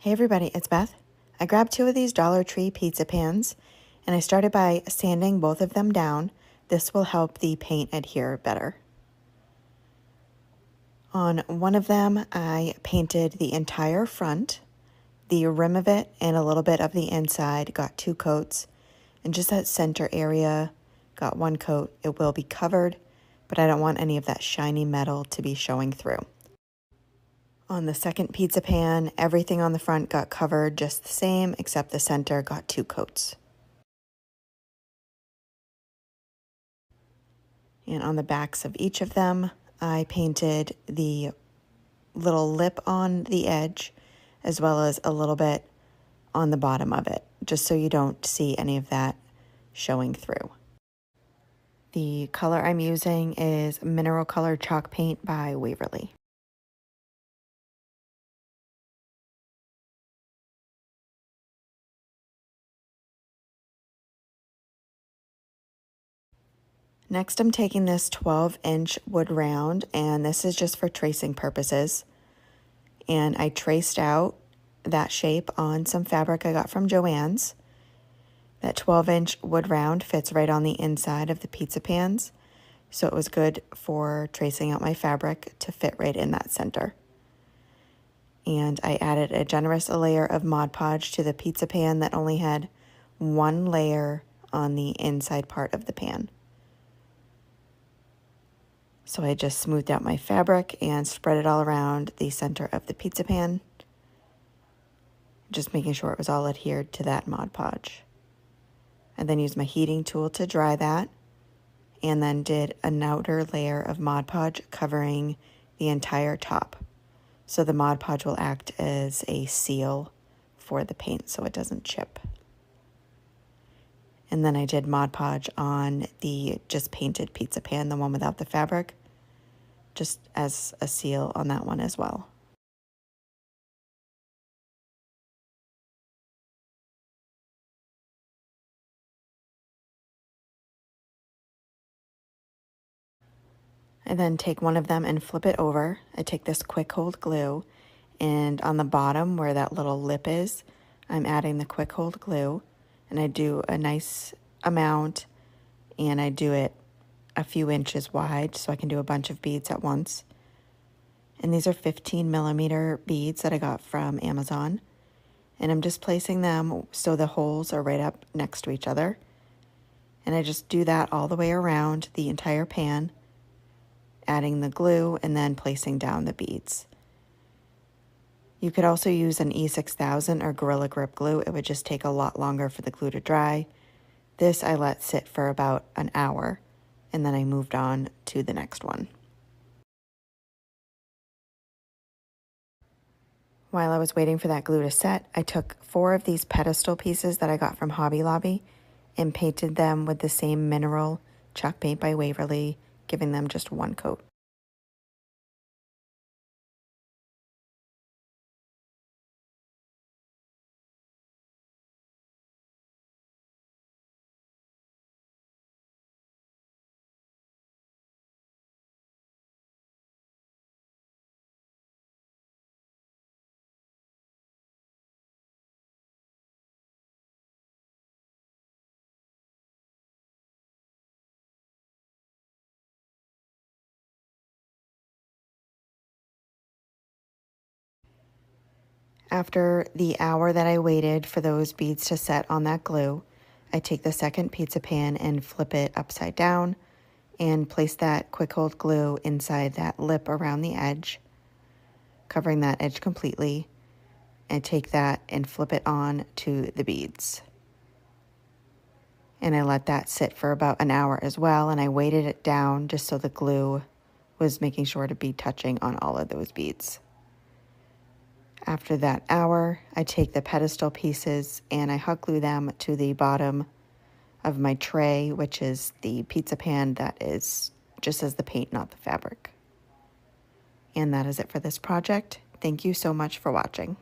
Hey everybody, it's Beth. I grabbed 2 of these Dollar Tree pizza pans and I started by sanding both of them down. This will help the paint adhere better. On one of them, I painted the entire front. The rim of it and a little bit of the inside got 2 coats, and just that center area got 1 coat. It will be covered, but I don't want any of that shiny metal to be showing through. On the second pizza pan, everything on the front got covered just the same, except the center got 2 coats. And on the backs of each of them, I painted the little lip on the edge, as well as a little bit on the bottom of it, just so you don't see any of that showing through. The color I'm using is Mineral Color Chalk Paint by Waverly. Next, I'm taking this 12-inch wood round, and this is just for tracing purposes. And I traced out that shape on some fabric I got from Joann's. That 12-inch wood round fits right on the inside of the pizza pans, so it was good for tracing out my fabric to fit right in that center. And I added a generous layer of Mod Podge to the pizza pan that only had 1 layer on the inside part of the pan. So I just smoothed out my fabric and spread it all around the center of the pizza pan, just making sure it was all adhered to that Mod Podge. I then used my heating tool to dry that, and then did an outer layer of Mod Podge covering the entire top. So the Mod Podge will act as a seal for the paint so it doesn't chip. And then I did Mod Podge on the just painted pizza pan, the one without the fabric, just as a seal on that one as well. I then take one of them and flip it over. I take this quick hold glue, and on the bottom where that little lip is, I'm adding the quick hold glue, and I do a nice amount, and I do it a few inches wide so I can do a bunch of beads at once. And these are 15mm beads that I got from Amazon, and I'm just placing them so the holes are right up next to each other. And I just do that all the way around the entire pan, adding the glue and then placing down the beads. You could also use an E6000 or Gorilla Grip glue. It would just take a lot longer for the glue to dry. This I let sit for about an hour, and then I moved on to the next one. While I was waiting for that glue to set, I took 4 of these pedestal pieces that I got from Hobby Lobby and painted them with the same mineral chalk paint by Waverly, giving them just 1 coat. After the hour that I waited for those beads to set on that glue, I take the second pizza pan and flip it upside down and place that quick hold glue inside that lip around the edge, covering that edge completely, and take that and flip it on to the beads. And I let that sit for about an hour as well, and I weighted it down just so the glue was making sure to be touching on all of those beads. After that hour, I take the pedestal pieces and I hot glue them to the bottom of my tray, which is the pizza pan that is just as the paint, not the fabric. And that is it for this project. Thank you so much for watching.